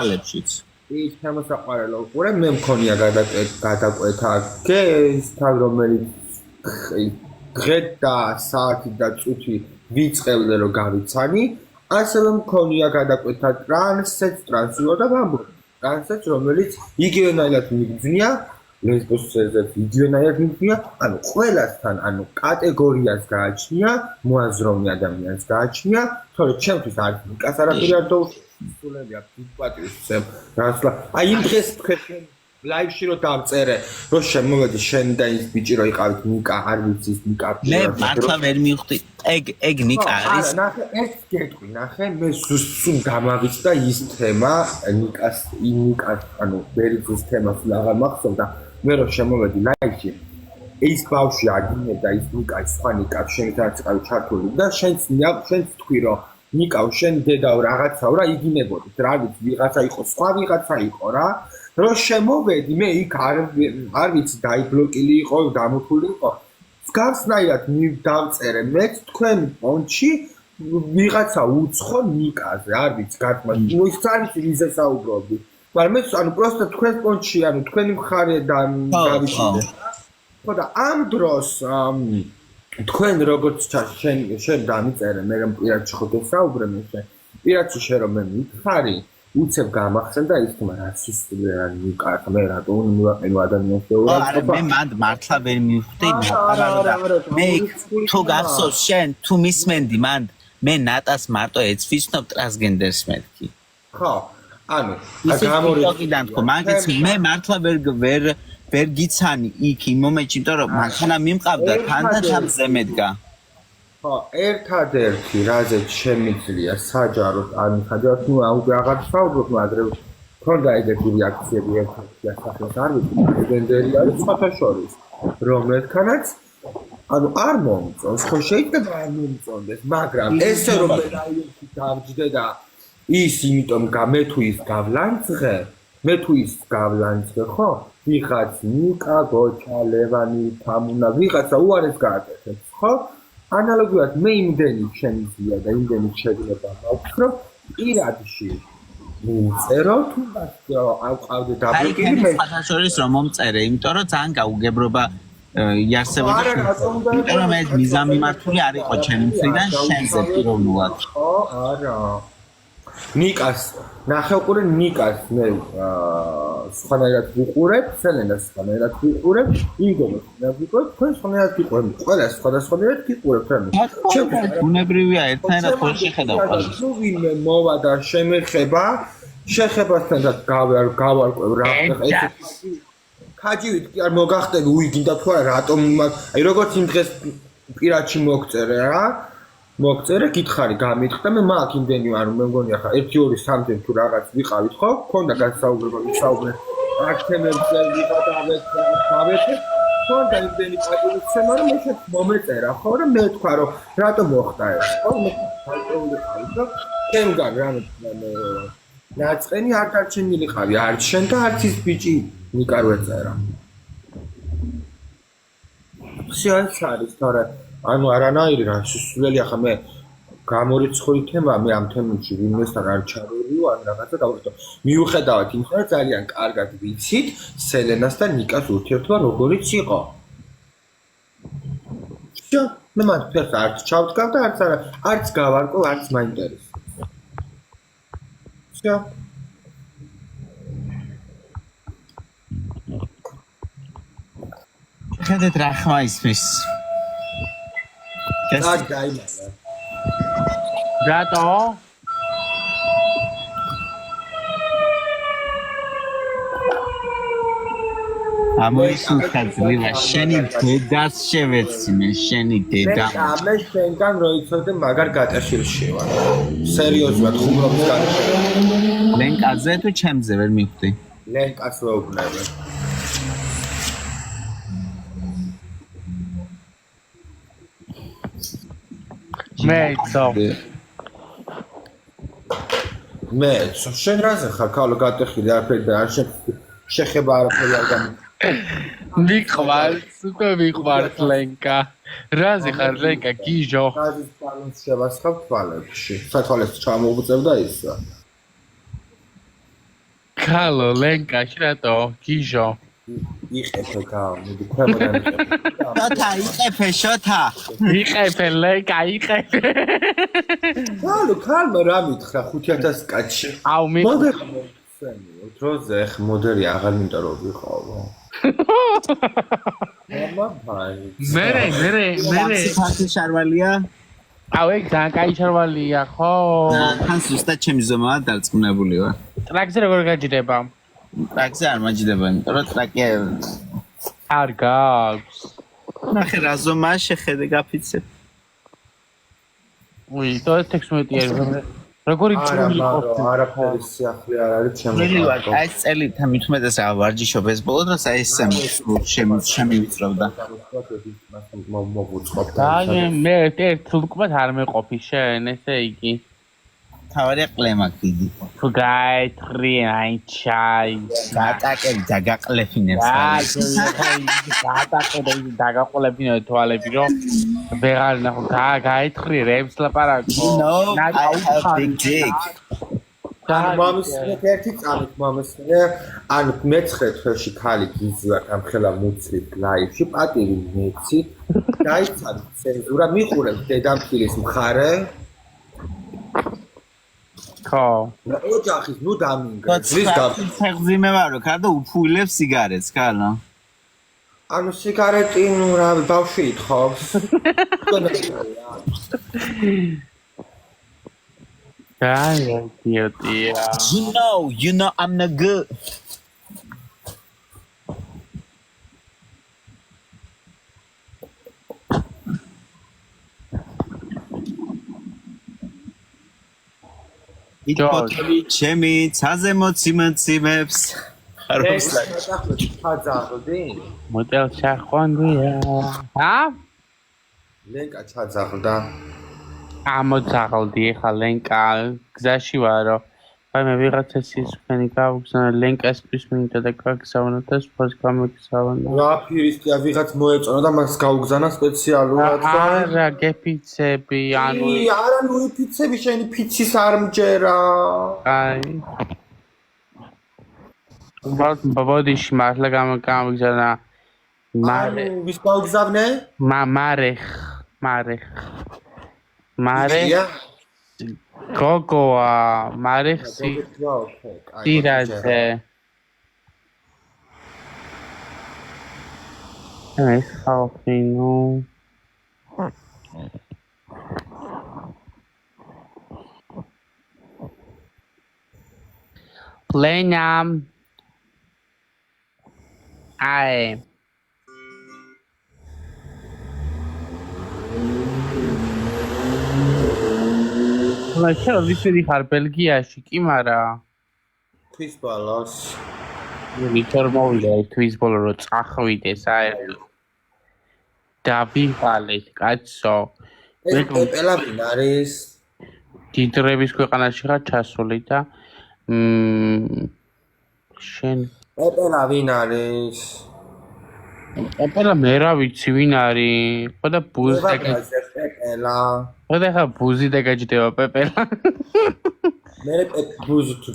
ხალებშიც. ის თემასაყარელო უყურე მე მქონია გადაკვეთა ეს თან რომელიც დღე და საათი და წუთი ვიწყებდე რომ გავიცანი ასევე მქონია გადაკვეთა ტრანსიო და ბამბო ტრანსიც რომელიც იგივენაირად მიგძნია ლესბოსზე იგივენაირად მიგძნია ანუ ყველასთან ანუ კატეგორიას გააჩნია მოაზროვნე ადამიანს გააჩნია თორე ჩემთვის არის ნიკას არაფერი არ დაუსრულებია ფუტბოლისტებს რასლა აი იმ დღეს თქვენ ლაივში რო დავწერე რომ შემოვედი შენ და ის ბიჭი რო იყავით ნიკა არ ვიცი ნიკა მე მართლა ვერ მივხვდი ეგ ნიკა არის ნახე ეს გეტყვი ნახე მე სულ გამავიწყდა ის თემა ნიკას ანუ ბერიძის თემას აღარ მახსოვდა მე რო შემოვედი ლაივში ის ბავშვი აგინებდა ის ნიკა სხვა ნიკა შენთან წავი ჩართული და შენც თქვი რომ ნიკა შენ დედაო რაღაცაო რა იგინებოდით რა ვიცი ვიღაცა იყო სხვა ვიღაცა იყო რა რომ შემოვედი მე იქ არ ვიცი დაიბლოკილი იყო დამოთული იყო მსგავსნაირად დავწერე მეც თქვენ პონჩი ვიღაცა უცხო ნიკაზე არ ვიცი გათმა ის არის რის საუბრობდი მაგრამ მე ანუ პროსტა თქვენ პონჩი ანუ თქვენი მხარე და გავიჩინე ხო და ამ დროს თქვენ როგორც შენ დამიწერე მე რომ პირადში ხო გესაუბრე მე შენ პირადში შენ რომ მე მითხარი უცებ გამახსენდა ის თქმა რასისტული არ მიკარგ მე რატო მივაყენო ადამიანს არა მე მართლა ვერ მივხვდი მე თუ გახსოვს შენ თუ მისმენდი მან მე ნატას მარტო ეცვისნობ ტრანსგენდერს მეთქი ხო ანუ გამორიცხიდან თქო მაგის მე მართლა ვერ გიცანი იქ იმ მომენტში იმიტომ რომ მანქანა მიმყავდა თან ზემედგა ხო ერთადერთი რაზეც შემიძლია საჯაროდ ან საჯაროდ ნუ აღარ ვსაუბრობ მაგრამ თორდა ეგეთი რეაქციები ერთ-ერთი ასახავს არ ვიცი ლეგენდარი არის სხვათა შორის რომელთანაც ანუ არ მომწონს ხო შეიძლება არ მომწონდეს მაგრამ ესე რომ მე რაიებში დავჯდე და ის იმიტომ მე თუ ის გავლანძღე ხო ვიღაც ნიკა გოჩა ლევანი თამუნა ვიღაცა უარეს გააკეთებს ხო ანალოგიურად მე იმდენი შემიძლია და იმდენი შეიძლება მაქვს რომ პირადში წერო თუ ავყავდე დაბლოკილი მე ხათაშორის რომ მომწერე იმიტომ რომ ძალიან გაუგებრობა იარსებოდა იმიტომ რომ ეს მიზანმიმართული არ იყო ჩემი მხრიდან შენზე პიროვნულად ხო არა ნიკას ნახე უყურე ნიკას მე სხვანაირად ვუყურებ სელენას სხვანაირად ვუყურებ იგონოს მე ვუყურებ თქვენ სხვანაირად ვუყურებ ყველა სხვადასხვანაირად ვუყურებ რა ბუნებრივია ერთნაირად ხო შეხედავ ნუ ვინმე მოვა და შემეხება შეხებასთან და გავარკვევ რა ხაჯივით კი არ მოგახტები უიგინდა თუ არა რატომ აი როგორც იმ დღეს პირადში მოგწერე რა მოგწერე გითხარი გამიტყდა მე მაგ იმდენი არ მე მგონი ახლა 1 2 3 თუ რაღაც ვიყავით ხო ქონდა გასაუბრება ვისაუბრე აქტემებზე ვიყავით ქონდა იმდენი პატივისცემა რომ მე მომეწერა ხო და მე თქვა რომ რატომ მოხდა ეს ხო მე დავწოვდები და ჩემგან რა ნაწყენი არ დარჩენილიყავი არც შენ და არც ის ბიჭი ნიკარ ვეწერა შეიძლება არის თორე ანუ არანაირი რა სულელი ახლა მე გამორიცხული თემა მე ამ თემებში ვინმესთან არ ჩავერიო ან რაღაცა დავუხდო მიუხედავად იმისა რომ ძალიან კარგად ვიცით სელენას და ნიკას ურთიერთობა როგორიც იყო შო მე მათ ფერს არც ჩავდგავ და არც გავარკვევ არც მაინტერესებს შო ხედეთ რა ხმა ისმის გასაგ დაიმალა რატო ამოისუნხა ძლილა შენი დედას შევეცინე შენი დედა მე შენგან როიცოდე მაგარ გატაშილში ვარ სერიოზულად ხუმრობს გარშე ლენკაზე თუ ჩემზე ვერ მივხვდი ლენკას ვეუბნები მე შენ რაზე ხარ ქალო გატეხილი არაფერი და არ შეხება არაფერი არ გამი მიყვარს უკვე მიყვარს ლენკა რაზე ხარ ლენკა გიჟო რაზის ბალანს შევასხავ თვალებში სათვალეს ჩამოვუწევ და ისა ქალო ლენკა შრატო გიჟო იყეფე და მოდი ქვემოდან იყეფე. შოთა იყეფე ლენკა იყეფე ქალმა რა მითხრა 5000 კაცში აუ მე დროზე ხ მოდერი აღარ მინდა რომ ვიყავო მე ფასი შარვალია აუ ეგ ძალიან კაი შარვალია ხო თან ზუსტად ჩემი ზომაა დარწმუნებული ვარ ტრაქზე როგორ გაჯდება ტრაქზე არ მაჯდება იმიტომ რომ ტრაკი არ გაქვს ნახე რა ზომაა შეხედე გაფიცებ უი თო 16 როგორი ჭრილი ყოფილი არაფერი სიახლე არ არის ჩემი აი წელი თამით უმეტეს რა ვარჯიშობ ეს ბოლო დროს აი ეს შემივიწროვდა და მე ერთ ლუკმად არ მეყოფი შენ ესე იგი თავარია ყლემაკ დიდი თუ გაეთრი აი ჩაი გატაკებ დაგაყლეფინებს გატაკებ დაგაყლეფინო თვალები რომ ვეღარ ნახო გაეთრი რემს ლაპარაკო მამისინე ერთი წამით მამისინე ანუ მე-9 თვეში ხალი გიზვათ ამ ხელა მუცრით ლაივში პატივი მეცით დაიცადეთ ცენზურა მიყურებთ დედამთილის მხარე ხო ოჯახის ნუ დამინგრე ცეღზი მე ვარო ხარ და უფუილებს სიგარეტს ხალო ანუ სიგარეტი ნუ რა ბავშვი ითხოვს Ay, tío. You know I'm not good. იტყოდი ჩემი ცაზე მოციმებს ხაროსლა ჩაძაღლდი მოდელ ჩახვანდია ჰა ლენკა ჩაძაღლდა ამოძაღლდი ხა ლენკა გზაში ვარო აი მე ვიღაცა სისხლი გავგზავნა ლენკასთვის მინდა და გაგზავნა და სპორტს გამოგზავნა რა ფირისტია ვიღაც მოეწონა და მას გაუგზავნა სპეციალურად არა გეფიცები ანუ არა ნუ ფიცები შენი ფიცის არ მჯერა აი ბაბოდიში მართლა გამოგზავნა მარე ვის გაუგზავნე მარე გოგოა მარიხსი დირაძე ეს ხალხინო ლენამ აი ლაშა ვისები ხარ ბელგიაში კი მარა თვის ბალას ვიქტორ მოვიდა თვის ბოლო რო წახვიდეს აი და ვიყალეს კაცო პეპელა ვინ არის დიდრების ქვეყანაში ხარ ჩასული და შენ პეპელა ვინ არის პეპელა მე რა ვიცი ვინ არის ხო და ბუზი და პეპელა ხო და ხა ბუზი და გაჯდება პეპელა მე ბუზი თუ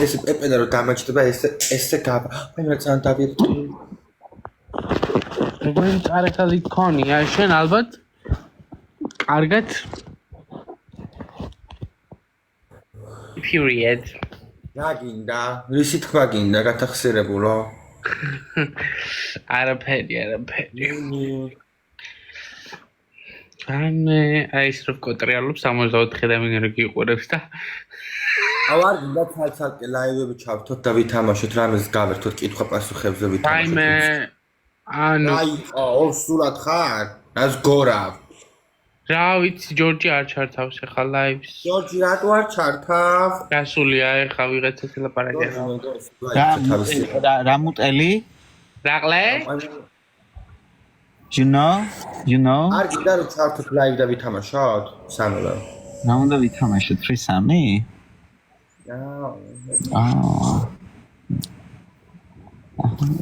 ეს პეპელა რო დამაჯდება ესე გაბა მე ძალიან დავიწყე როგორი წარეკალი ქონია შენ ალბათ კარგად period რა გინდა რისი თქვა გინდა გათახსირებულო არაფერი აი ეს რო კოტრიალობს 64 ადამიანი რო გიყურებს და ავარ გინდა ცალ-ცალკე ლაივები ჩავთოთ და ვითამაშოთ რამეს გავერთოთ კითხვა პასუხებზე ვითამაშოთ აი მე ანუ აი ორსულად ხარ ას გორავ რა ვიცი ჯორჯი არ ჩართავს ახლა ლაივს ჯორჯი რატო არ ჩართავს გასულია ახლა ვიღაცას ლაპარაკია რა მუტელი რაყლე you know არ გინდა რომ ჩართოთ ლაივ და ვითამაშოთ სამელა რა უნდა ვითამაშოთ 3-3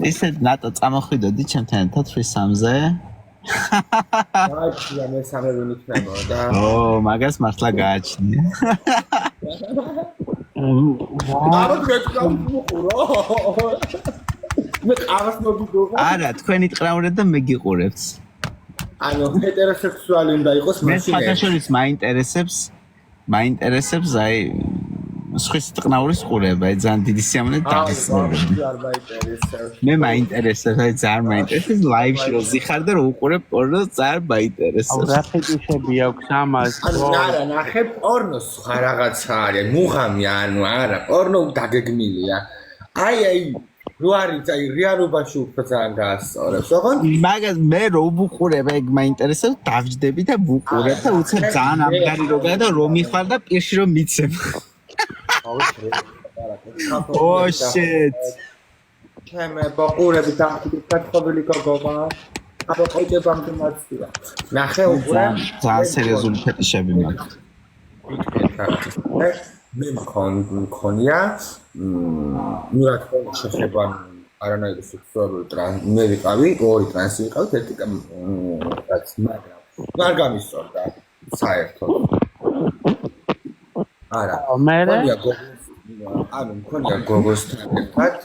ისე ნატო წამოხვიდოდი ჩემთან ერთად 3-3-ზე გააჩნია მე სამე ვინ იქნება და ო მაგას მართლა გააჩნია აბა გეკრავუყურო. მე ყავას მოგიდოღა. არა, თქვენი ტყრავრეთ და მე გიყურებთ. ანუ ჰეტეროსექსუალი უნდა იყოს მე მაშინ. სხვათაშორის მაინტერესებს აი სხვის ტყნაურის ყურება, აი ძალიან დიდი სიამოვნებით დავისწრებდი. მე მაინტერესებს, აი ძალიან მაინტერესებს ლაივში რომ ზიხარ და რომ უყურებ პორნოს ძალიან მაინტერესებს. რა ფეტიშები აქვს ამას? ანუ არა, ნახე პორნოს სხვა რაღაცა არის, მუღამი ანუ არა, პორნო დაგეგმილია. აი რო არის აი რეალობაში უფრო ძალიან გაასწორებს, ოღონდ მაგას მე რო ვუყურებ, ეგ მაინტერესებს, დავჯდები და ვუყურებ და უცებ ძალიან ამგარი რო გადა რომ მიხვალ და პირში რომ მიცემ. Oh shit. ჩემე ბაყურები დამკვიდრებული გოგომა. აბა ყოჭებამდე მაცია. ნახე უკვე ძალიან სერიოზული ფეტიშები მაქვს. მე მქონია ნუ რა თქმა უნდა შეხება არანაირი სექსუალური მე ვიყავი, ორი ტრანსი ვიყავით, ერთი რაც მაგრამ არ გამისწორდა საერთოდ. არა. მქონია გოგოსთან ერთად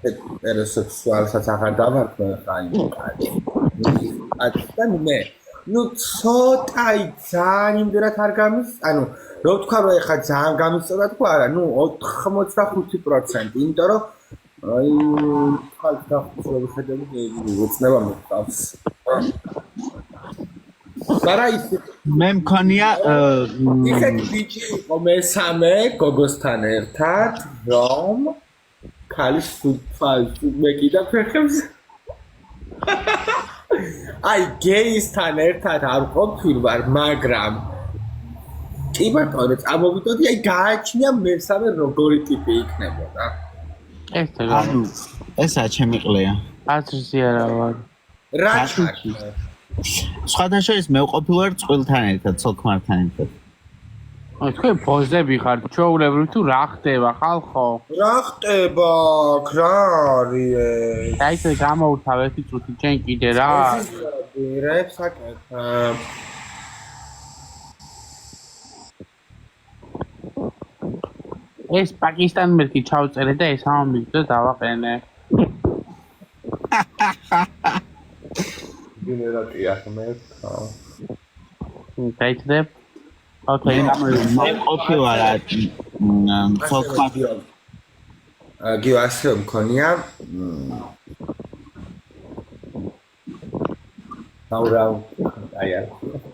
ჰეტეროსექსუალსაც აღარ დავარქვე ხაიმკაცი. და მე ნუ ცოტაი ძალიან იმდენად არ გამის, ანუ რო ვთქვა რომ ეხა ძალიან გამისწორდა თქვა არა, ნუ 85%, იმიტომ რომ აი ხალხთა ხუცლები უცნება მოწავს. არა ისე მე მქონია ისეთი ბიჭი იყო მესამე გოგოსთან ერთად, რომ ქალის სულფალს მეკიდა ფეხებს. აი გეისთან ერთად არ ყოფილვარ, მაგრამ კი ბატონო, წამოვიდოდი, აი გააჩნია მესამე როგორი ტიპი იქნებოდა. ანუ ესაა ჩემი ყლეა. აზრზე არა ვარ. რა სხვადასხვა მე ვყოფილვარ წყვილთან ერთად, ცოლ-ქმართან ერთად. თქვენ ფოზები ხართ, ჩვეულებრივ თუ რა ხდება ხალხო? რა ხდება, რა არის? აი ეს გამოვთავ ერთი წუთი ჩვენ კიდე რა. რებს აკეთებ? ეს პაკისტანმერკი ჩავწერე და ეს ამომიგდო დავაყენე. გენერატია ხმერთა. დაიწყებ. ოკეი, მე ყოფილვარ ცოლ-ქმარ. გიასე მქონია.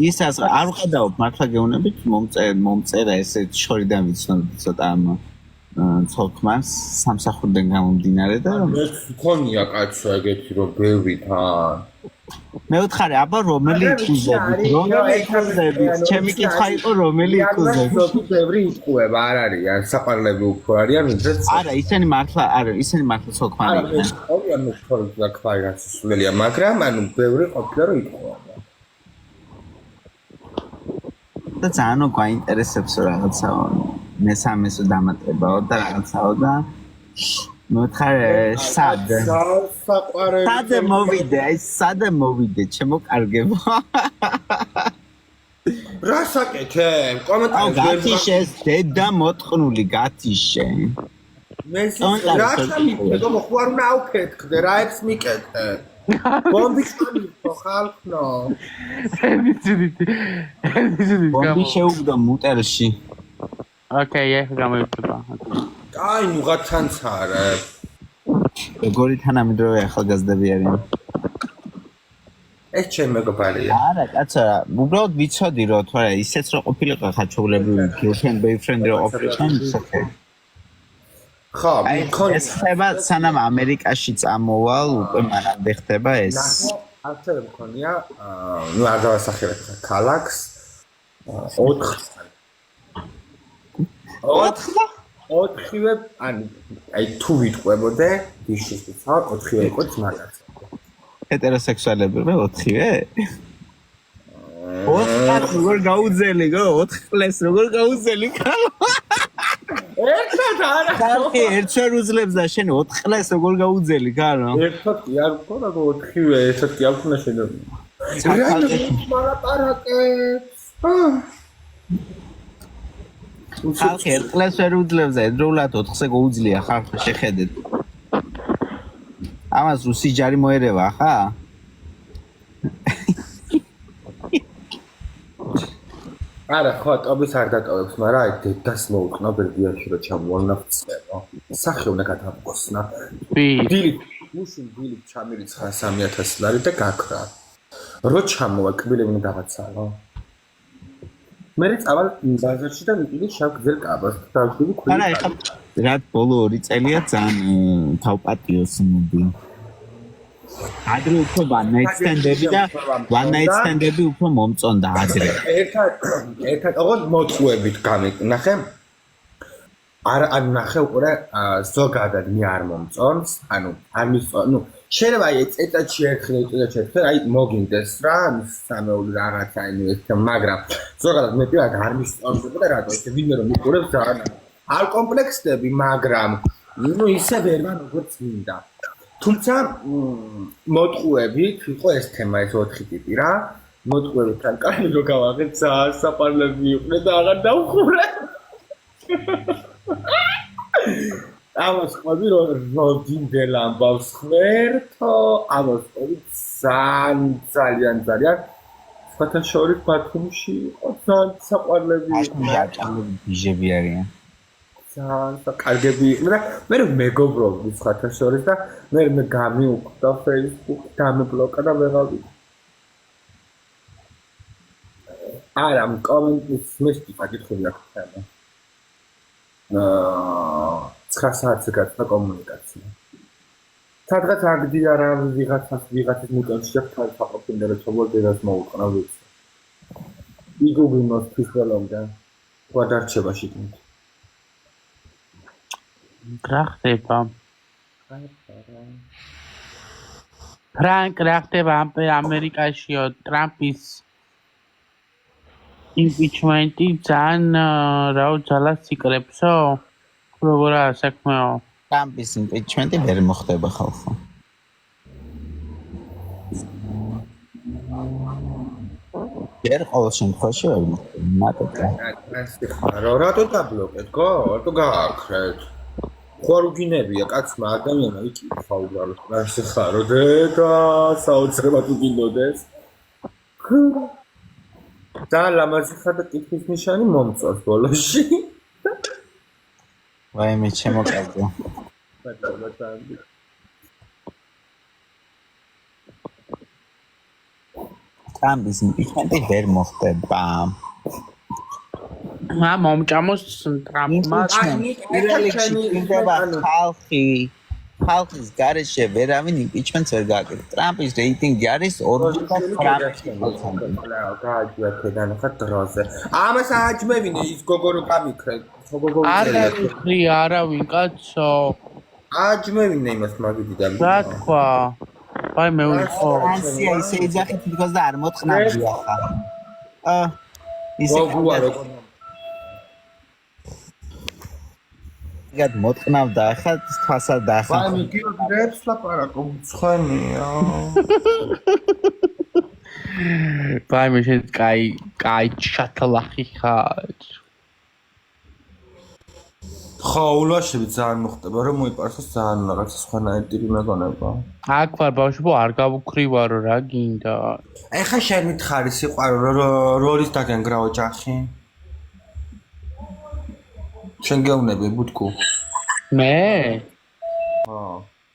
ისაც არ ვხედავ მართლა გეუბნებით მომწერა ესე შორიდან ვიცნობდი ცოტა ამ ცოლ-ქმარს სამსახურიდან გამომდინარე და მე მქონია კაცო ეგეთი რომ ბევრი თან მე ვთხარი აბა რომელი იკუზებით ჩემი კითხვა იყო რომელი იკუზებით ბევრი იტყუება არ არიან საყარლები უფრო არიან ვიდრე არა ისინი მართლა ცოლ-ქმარი არიან ყოველია მე თორე კვარი გასულელია მაგრამ ანუ ბევრი ყოფილა რომ იტყუება და ძალიან გვაინტერესებს რაღაცა მესამესო დამატებაო და რაღაცაო და მოთხარე სად მოვიდე ჩემო კარგებო რა საკეთებ კომენტარებში გათიშეს დედა მოტყნული გათიშე მე რა სამიფედო ხო არ უნდა ავფეთქდე რა ექს მიკეთე ბომბი ჩამიწო ხალხო ბომბი შეუგდო მუტერში ოკეი ეხლა გამოვიდება აი ნუღათანც არა როგორი თანამედროვე ახალგაზრდები არიან ეს ჩემი მეგობარია არა კაცო უბრალოდ ვიცოდი რომ თორე ისეც რო ყოფილიყო ხა ჩაულებრივი girlfriend boyfriend რო ყოფილიყო ისე ხო მქონია ეს ხება სანამ ამერიკაში წამოვალ უკვე მანამდე ხდება ეს ასე მქონია ნუ არ დავასახელებ ქალაქს 4-ვე ანუ აი თუ ვიტყვებოდე ვიშის ხარ 4-ვე იყო ძმაკაც ჰეტეროსექსუალები 4-ვე 4 როგორ გაუძელი 4 წელს როგორ გაუძელი ერთად არა ხალხი ერთშორ უძლებს და შენ 4 წელს როგორ გაუძელი გარო ერთად კი არ მქონდა 4-ვე ერთად კი არ მქონდა შენ რა მალაპარაკებს ხალხი ერთხელაც ვერ უძლებს და ერთდროულად 4-ზე გაუძლია ხალხი შეხედეთ. ამას რუსი ჯარი მოერევა ხა? არა, ხო, ტობის არ დატოვებს, მაგრამ აი დედას მოუყნა ბერგიაში რომ ჩამოვანახცება. სახე უნდა გადამკოსნა. დილით, მუშინ დილით ჩამირიცხა 3000 ლარი და გაქრა. რო ჩამოვა კბილები უნდა დავაცალო. მე წავალ ბაზარში და მიყიდე შავ გზელ კაბას. დავშვები ქვილი. არა, ეხლა რა ბოლო 2 წელია ძალიან თავპატიოს მოდი. ადრე უფრო one night stand-ები უფრო მომწონდა ადრე. ერთად ოღონდ მოწუებით გამიკნახე. არ ნახე უკვე ზოგადად მე არ მომწონს, ანუ არ მისწონს, ნუ შეიძლება აი წელიწადში ერთხელ აი მოგინდეს რა, სამეული რაღაცა ინვესტა, მაგრამ ზოგადად მე პირადად არ მისწონსება და რატო ესე ვინმე რომ მიყურებს ძალიან არ კომპლექსდები, მაგრამ ნუ ისე ვერ ვარ როგორც მინდა. თუმცა მოტყუებით იყო ეს თემა ეს 4 ტიპი რა. მოტყუებთან კარი რო გავაღებ ძალიან საპარლები იყვნენ და აღარ დავხურე. ამას ყვები როდინდელ ამბავს ხმერთო, ამას ყვები ძალიან სხვათა შორის ბათუმში იყო ძალიან საყვარლები ჭამები ბიჟები არიან. ძალიან კარგები იყვნენ და მე მეგობრობდი სხვათა შორის და მე გამიუკვდა Facebook დამებლოკა და ვეღარ არა კომენტის მესტი საკითხები აქვს თემა. 9 საათზე გაწყდა კომუნიკაცია. სადღაც აგდია რა ვიღაცის მუტანში აქვს საყოფილო და ცოლ დედას მოუყნა ვიცი. იგუგინოს ფისველობდა. რა დარჩება შიგნით. რა ხდება? ფრანკ რა ხდება ამერიკაშიო ტრამპის იმპიჩმენტი ძალიან რაო ძალას იკრებსო? როგორა საქმეო? ტრამპის იმპიჩმენტი ვერ მოხდება ხალხო. ვერ ყოველ შემთხვევაში ვერ მოხდება. რატო დაბლოკეთ გო? რატო გააქრეთ? ხوار უგინებია კაცმა ადამიანმა იკითხა უბრალოდ რასე ხარო დედა საოცრებად უგინოდეს. და ლამაზი ხარ და კითხვის ნიშანი მომწონს ბოლოში. ვაიმე ჩემო კაცო. ტრამპის იმპიჩმენტი ვერ მოხდება. მომჭამოს ტრამპმა ხალხის გარეშე ვერავინ იმპიჩმენტს ვერ გააკეთებს. ტრამპის რეიტინგი არის 49%. გააჯია თედან ხარ დროზე. ამას ააჯმევინე ის გოგო რო გამიქრე. არავინ კაცო. ააჯმევინე იმას მაგიდიდან. რა თქვა? აი მე ვიყო. ანსია ისე იძახით თვითონ და არ მოწყნავია ხა. ისე გად მოწყნავდა ახლა თვასად დაახლა. აი მე გირებს ლაპარაკო ცხენია. აი მე შენ კაი ჩათლახი ხარ. ხო, ულაშები ძალიან მოხდება რომ მოიპარსოს ძალიან რაღაცა სხვანაირი ტიპი მეგონება. აქ ვარ ბავშვო არ გავუქრივარო რა გინდა. ეხა შენ მითხარი სიყვარული როლის დაგენგრა ოჯახი? შენ გეუნები ბუთკუ? მე? ხო.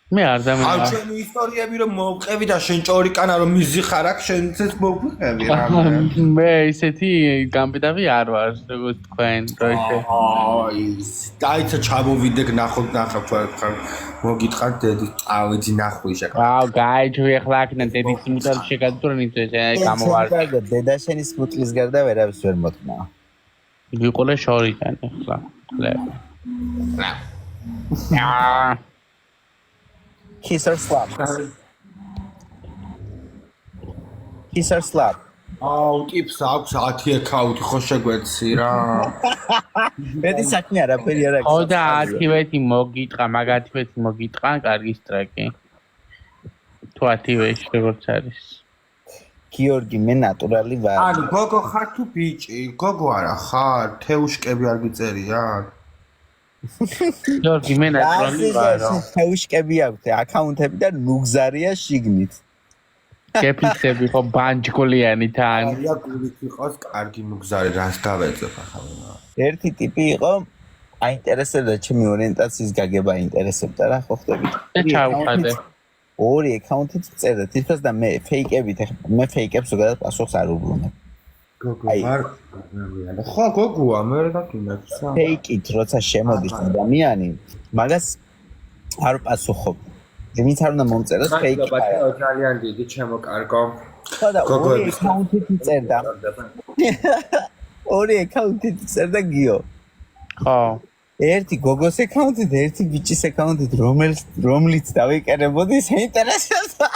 მე არ დამენა. აი ჩვენი ისტორიები რომ მოვყევი და შენ ჭორიკანა რომ მიზიხარ აქ შენც მოვყევი რა. მე ისეთი გამბედავი არ ვარ როგორც თქვენ დროშე. აი დაიცა ჩამოვიდე ნახოთ მოგითხარ დედის წავეძი ნახვი შეკა. აუ გაიჯვი ახლა აქედან დედის მუტალ შეგადურნით ეს გამოვარ. დედა შენი სმუტლის გარდა ვერავის ვერ მოთქნა. ვიყოლე შორიდან ახლა. Kiss or slap. Kiss or slap. აუ ტიპს აქვს 10 აკაუნტი ხო შეგვეცი რა. მეტი საქმე არაფერი არ აქვს. ხო და 10-ვეთი მოგიტყა, მაგ 10-ვეთი მოგიტყა, კარგი სტრაიკი. თუ 10-ვეში როგორც არის. გიორგი მე ნატურალი ვარ. ანუ გოგო ხარ თუ ბიჭი? გოგო არა ხარ? თეუშკები არ გიწერიან? გიორგი მე ნატურალი ვარო. თეუშკები აქვს აკაუნტები და ნუგზარია შიგნით. გეფიცები ხო ბანჯგოლიანი თან. აი გულით იყოს კარგი მგზარი რას გავეძებ ახლა. ერთი ტიპი იყო აინტერესებდა ჩემი ორიენტაციის გაგება აინტერესებდა რა ხო ხდებით? და ჩავხადე. ორი აკაუნტით წერდა თითქოს და მე ფეიკებით მე ფეიკებს ზოგადად პასუხს არ უბრუნებ. გოგო არ ხო გოგოა მე რა გინდა ფეიკით როცა შემოდის ადამიანი მაგას არ პასუხობ. ვინც არ უნდა მომწეროს ფეიკი. ძალიან დიდი ჩემო კარგო. ხო და ორი აკაუნტით წერდა. ორი აკაუნტით წერდა გიო. ხო. ერთი გოგოს აკაუნტით, ერთი ბიჭის აკაუნტით, რომლიც დავიკერებოდი საინტერესოა.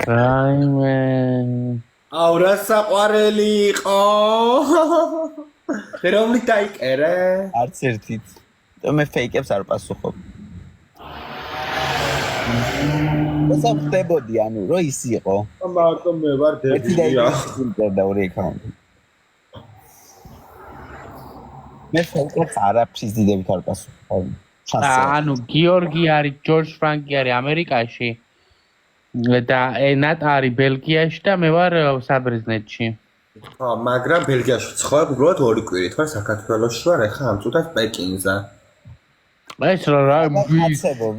რაიმე. აუ რა საყვარელი იყო. რომლით დაიკერე? არც ერთით. და მე ფეიკებს არ პასუხობ. მოსა ხდებოდი ანუ რო ის იყო. მარტო მე ვარ დებია. და ორი აკაუნტი. მე ფეიკებს არაფრის დიდებით არ პასუხობ. ანუ გიორგი არის ჯორჯ ფრანკი არის ამერიკაში და ენატ არის ბელგიაში და მე ვარ საბრიზნეთში. ხო, მაგრამ ბელგიაში ცხოვრობ უბრალოდ ორი კვირით ვარ საქართველოში ვარ, ახლა ამ წუთას პეკინზე. ეს რა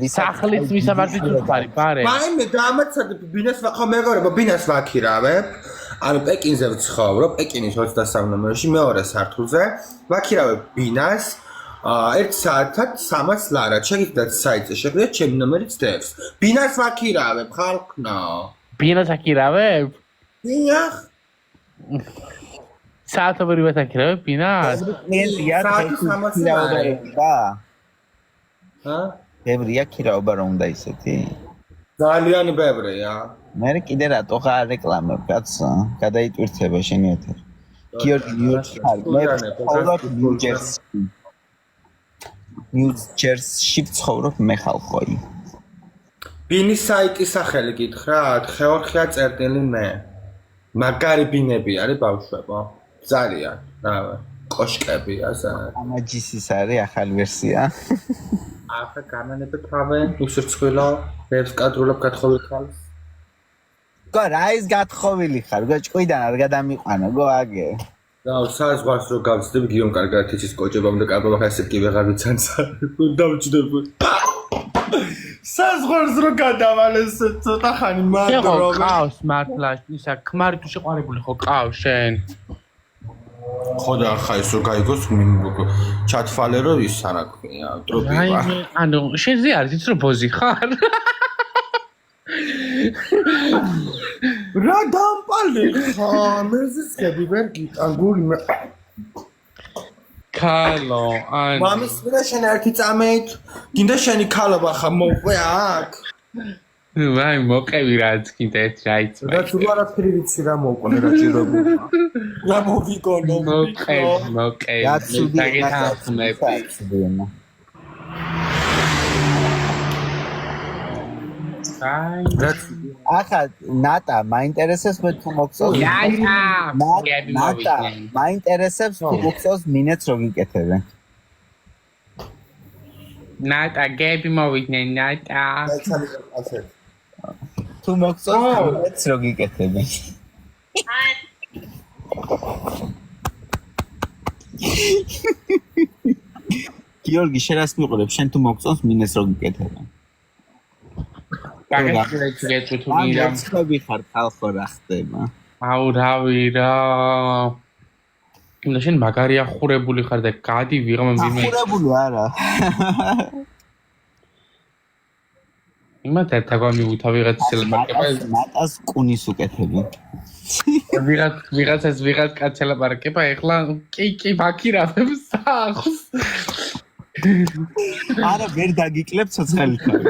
სახლის მისამართით ვხარი, ბარე. მაიმე დამაცადებ ბინას ხო მეგობრებო, ბინას ვაქირავებ. ანუ პეკინზე ვცხოვრობ, პეკინის 23 ნომერში მეორე სართულზე. ვაქირავებ ბინას 1 საათად 300 ლარა. შეგიძლიათ საიტზე შეგიძლიათ ჩემი ნომერი წდებს. ბინას ვაქირავებ, ხალხო. ბინას აკირავებ? დიახ. საათობრივ აკირავებ ბინას? კლიენტია ხეჭირაობა. ჰა? ბევრია ქირაობა რომ უნდა ისეთი. ძალიან ბევრია. მე კიდე რატო ხარ რეკლამებ კაცო? გადაიტვირთება შენი ეთერი. გიორგი ნიუ-იორკში ხარ. მე ვცხოვრობ ნიუ-ჯერსში. ნიუ-ჯერსში ვცხოვრობ მე ხალხოი. ბინის საიტის სახელი გითხრათ? ხეორხია წერტილი მე. მაგარი ბინები არის ბავშვებო. ძალიან. რავი. კოშკები ასე. ამაჯისის არის ახალი ვერსია. ახლა განანებე თავე, უსურცხვილო, ბევრს კადრულობ გათხოვილ ხალხს. გო რა ის გათხოვილი ხარ? გო ჭყვიდან არ გადამიყვანა, გო აგე. და საზღვარს რო გავწდები გიომ კარგად იცის კოჭებამ და კარგობა ხასე კი ვეღარ ვიცანცა. დავჭდები. საზღვარს რო გადავალეს ცოტა ხანი მადრო. ყავს მართლა ისა ქმარი თუ შეყარებული ხო ყავს შენ? ხო და ახლა ის რო გაიგოს ჩათვალე რო ის არა ქვია ტროპიკა. რაიმე ანუ შენზე არის ის რო ბოზი ხარ? რა დამპალი ხარ? მეზისხები ვერ გიტანგური მე. ქალო, ანუ მამის მერე შენ ერთი წამეთ? გინდა შენი ქალობა ხა მოყვე აქ? ვაი მოყევი რაც კიდე ეს რაიც. და თუ არაფერი ვიცი რა მოყვე რა ჭირებული. რა მოვიგონო? მოყევი. რა ცუდი დაგეთანხმები. ახლა ნატა მაინტერესებს მე თუ მოგწოს ნატა მაინტერესებს თუ მოგწოს მინეთს რო გიკეთებენ ნატა გები მოვიდნენ ნატა თუ მოგწოს მინეთს რო გიკეთებენ გიორგი შენ რას მიყურებ შენ თუ მოგწოს მინეთს რო გიკეთებენ გაგეჭირე თუ მირა ხები ხარ ხალხო რა ხდება აუ რავი რა იმდა შენ მაგარი ახურებული ხარ და გადი ვიღამა ვიმე ახურებული არა იმათ ერთგვარი უთავიღეთ სელაპარაკება ნატას კუნის უკეთები ვიღაც კაცს ელაპარაკება ეხლა კი ვაქირავებს სახს არა ვერ დაგიკლებ ცოცხალი ხარ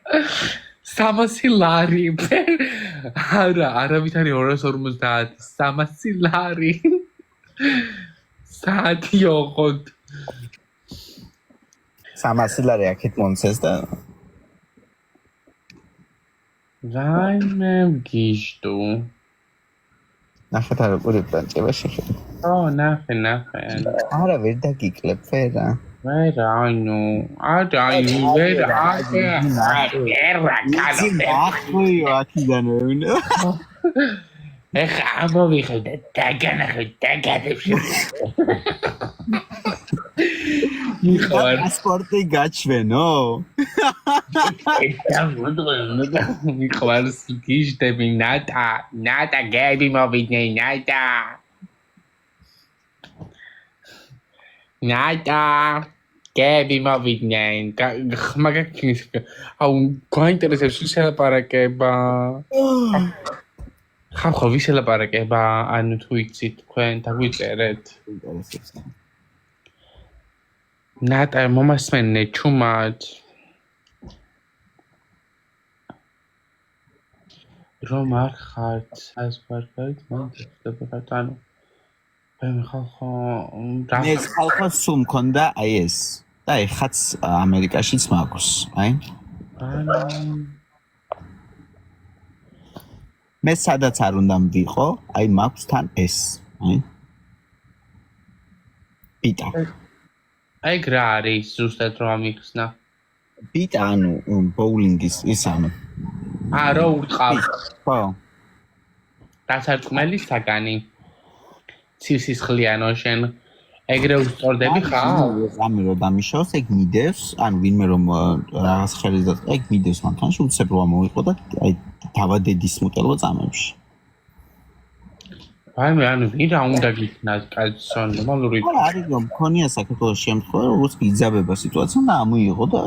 300 ლარი არა არავით არის 250 300 ლარი საათი ოღონდ 300 ლარი აქეთ მომცეს და რაიმე გიშტუ. ნახეთ არა ყურებ დაჭება შეხედე. ნახე. არა ვერ დაგიკლებ ვერა. ვერა, ვერა, ახოიო აქიდანვე უნდა. ეხა ამოვიხედე დაგანახე დაგადებში. სპორტი გაჩვენო? მიყვარს გიშდები ნატა გები მოვიდნენ ნატა გები მოვიდნენ მაგაკის აუ გვაინტერესებს ვისელაპარაკება ხალხო ვისელაპარაკება ანუ თუ იცით თქვენ დაგვიწერეთ ინტერესებს. ნატა მომასმენე ჩუმად რომ არ ხართ საზღვარგარეთ მან დაგდებათ ანუ მე ხალხო ეს ხალხო სულ მქონდა აი ეს და ეხაც ამერიკაშიც მაქვს აი მე სადაც არ უნდა მდიყო აი მაქვს თან ეს აი პიტა აი რა არის ზუსტად რომ ამიხსნა პიტა ანუ ბოულინგის ის ანუ რა ურტყავ ხო დასარტყმელი საგანი ცივსისხლიანო შენ ეგრე უსწორდები ხარ ამი რომ დამიშავს ეგ მიდევს ან ვინმე რომ რაღაც ხელის და ეგ მიდევს მანქანაში უცებ რომ ამოიყო და აი დავადედის მუტელო წამებში აი მე ანუ ვირა უნდა გიქნას კაცო ნორმალური არის რომ მქონია საქართველოს შემთხვევა როგორც გიძაბება სიტუაცია და ამოიღო და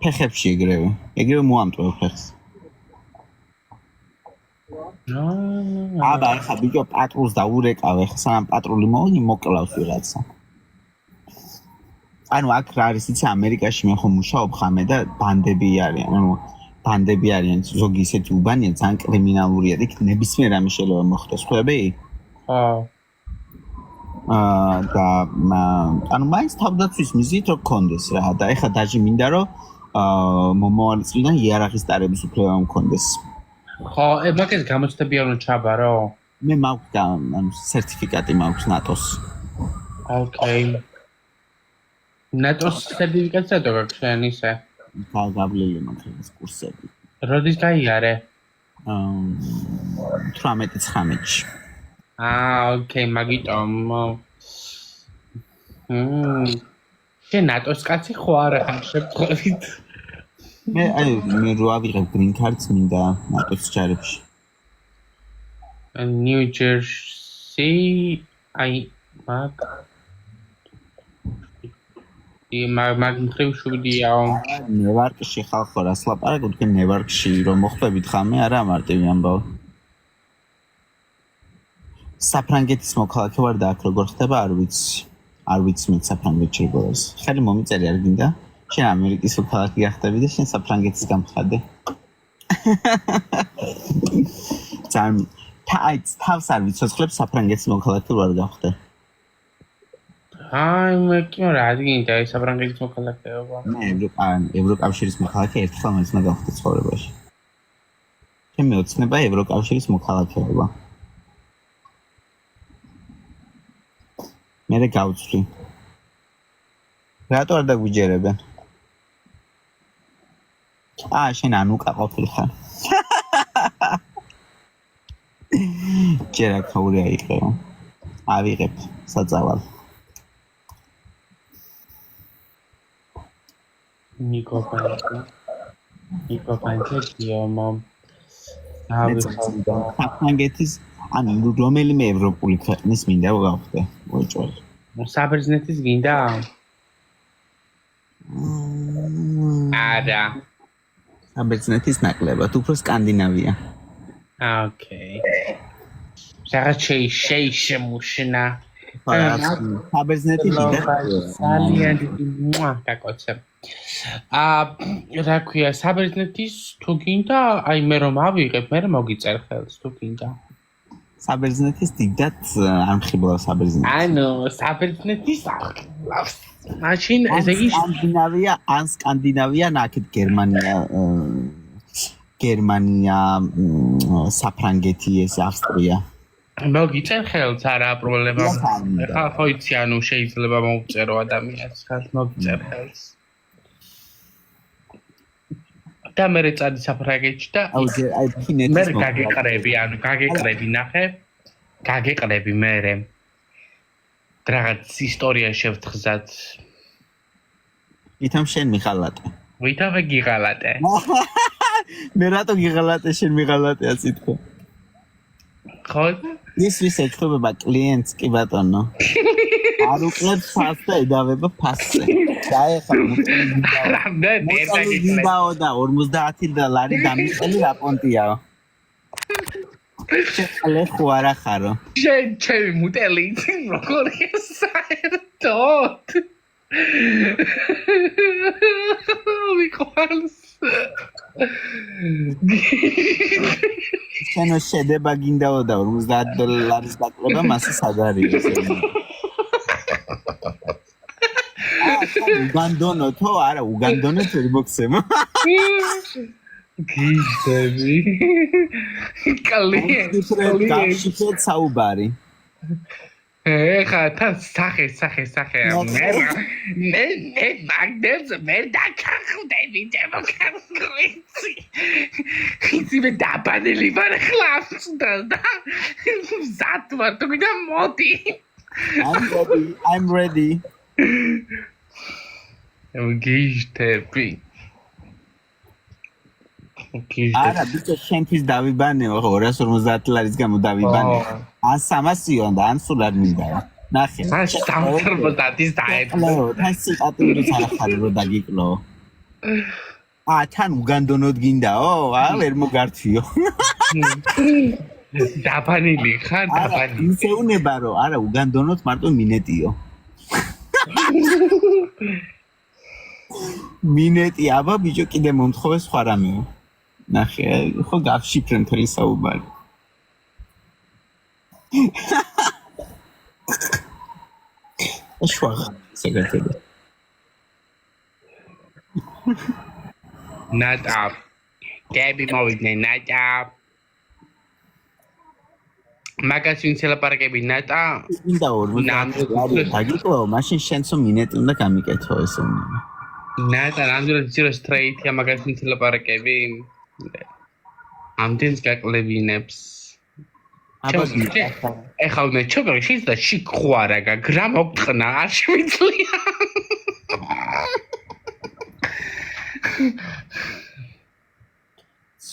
ფეხებში ეგრევე მოამტვევ ფეხს აბა ხა ბიჭო პატრულს დაურეკავ ხა სანამ პატრული მოკლავს ვიღაცა ანუ აქ რა არის იცი ამერიკაში მე ხომ მუშაობ ხამე და ბანდები არიან ზოგი ისეთი უბანია ძალიან კრიმინალურია და იქ ნებისმიერ რამე შეიძლება მოხდეს ხვდები და ანუ მაინც თავდაცვის მიზით რო გქონდეს რა და ეხა დაჟე მინდა რომ მომავალი წლიდან იარაღის დარების უფლება მქონდეს ხო მაგას გამოცდებია რომ ჩაბარო მე მაქვს ანუ სერტიფიკატი მაქვს ნატოს ოკეი ნატოს სერტიფიკატი რატო გაქვს შენ ისე გავგავლილი მაქვს კურსები როდის გაიარე 18-19-ში ოკეი მაგიტომ შენ ნატოს კაცი ხო არა ხარ შეფხვით მე რო ავიღებ green cards მინდა ნატოს ჯარებში New Jersey აი მაგ მტრევშუდიაო ნევარკში ხალხო რას ლაპარაკობ თქვენ ნევარკში რომ მოხდებით ხამე არა მარტივი ამბავი საფრანგეთის მოქალაქე ვარ და აქ როგორ ხდება არ ვიცი მე საფრანგეთში როგორ არის ხელი მომიწერი არ გინდა შენ ამერიკის მოქალაქე გახდები და შენ საფრანგეთის გამხადე თავს არ ვიცოცხლებს საფრანგეთის მოქალაქე ვარ გახდე აი მე კი რა ადგინდა ეს საფრანგეთის მოქალაქეობა მე ევროკავშირის მოქალაქე ერთხელ მეც უნდა გავხდე ცხოვრებაში ჩემი ოცნება ევროკავშირის მოქალაქეობა მე გავწვი რატო არ დაგვიჯერებენ შენ ანუკა ყოფილი ხარ ჯერა ქაური აიყეო ავიღებ საწავალ ნიკო პანკეტიო მომ საფრანგეთის ანუ რომელიმე ევროპული ქვეყნის მინდა გავხდე მოიჭველი საბერძნეთის გინდა არა საბერძნეთის ნაკლებად უფრო სკანდინავია ოკეი რაღაც შეიშემუშნა საბერძნეთი დიდა ძალიან დაკოცე რა ქვია საბერძნეთის თუ გინდა აი მე რომ ავიღებ მე მოგიწერ ხელს თუ გინდა საბერძნეთის დიდად არ მხიბლავ საბერძნეთის ანუ საბერძნეთის მაშინ ესე იგი სკანდინავია ნაკეთ გერმანია გერმანია, საფრანგეთი, ეს ავსტრია. მოგიწერ ხელს არა პრობლემა. ხა ხო იცი ანუ შეიძლება მოვწერო ადამიანს ხალხ მოგიწერ ხელს. და მე წადი საფრანგეთში და აი ფინეთის მე გაგეყრები ანუ გაგეყრები ნახე გაგეყრები მე რაღაც ისტორია შევთხზად ვითომ შენ მიღალატე ვითომ გიღალატე მე რატო გიღალატე შენ მიღალატეა სიტყვა ხო ის ვის ეჩხუბება კლიენტს კი ბატონო არ უკლებს ფასს და ედავება ფასზე დაეხა მუდაო და 50 ლარი დამიყელი რა პონტიაო შეხალე ხო არა ხარო შენ ჩემი მუტელი იცი როგორია საერთოდ ვიყავს შენო შედება გინდაო და 50 ლარის დაკლება მასე საგარია უგანდონო თო არა უგანდონო თერი მოხსემო გიჟები კლიენტი საუბარი ეხა თან სახე მე მაგდებს მე დაკახდები დემოკრატიი იცი მე დაბანელი ვარ ხლავს და ზათ ვარ თუ გიდა მოდი I'm ready გიჟები არა ბიჭო შენთვის დავიბანეო 250 ლარის გამო დავიბანეო ან 300-იან და ან სულ არ მინდა ნახე ან 350-ის დაეწყო თან სიტატურის არახარი რო დაგიკლო თან უგანდონოდ გინდაო ვერ მოგართვიო დაბანილი ხარ დაბანილი ისე უნება რომ არა უგანდონოდ მარტო მინეტიო მინეტი აბა ბიჭო კიდე მომთხოვე სხვა რამეო ნახე ხო გავშიფრე მთელი საუბარი შვაღა სეგეთები ნატა გები მოვიდნენ ნატა მაგასინ ცელაპარაკები ნატა მინდა 40 დაგიკლო მაშინ შენცო მინეტი უნდა გამიკეთო ესე უნდა ნატა რამდენად ძირო სტრეიტია მაგასინ ცელაპარაკები ამდენს გაკლებინებს ეხლა უნდა ჩოგრე შეიძლება შიქ ხვარა გრამ ოგტყნა არ შემიძლია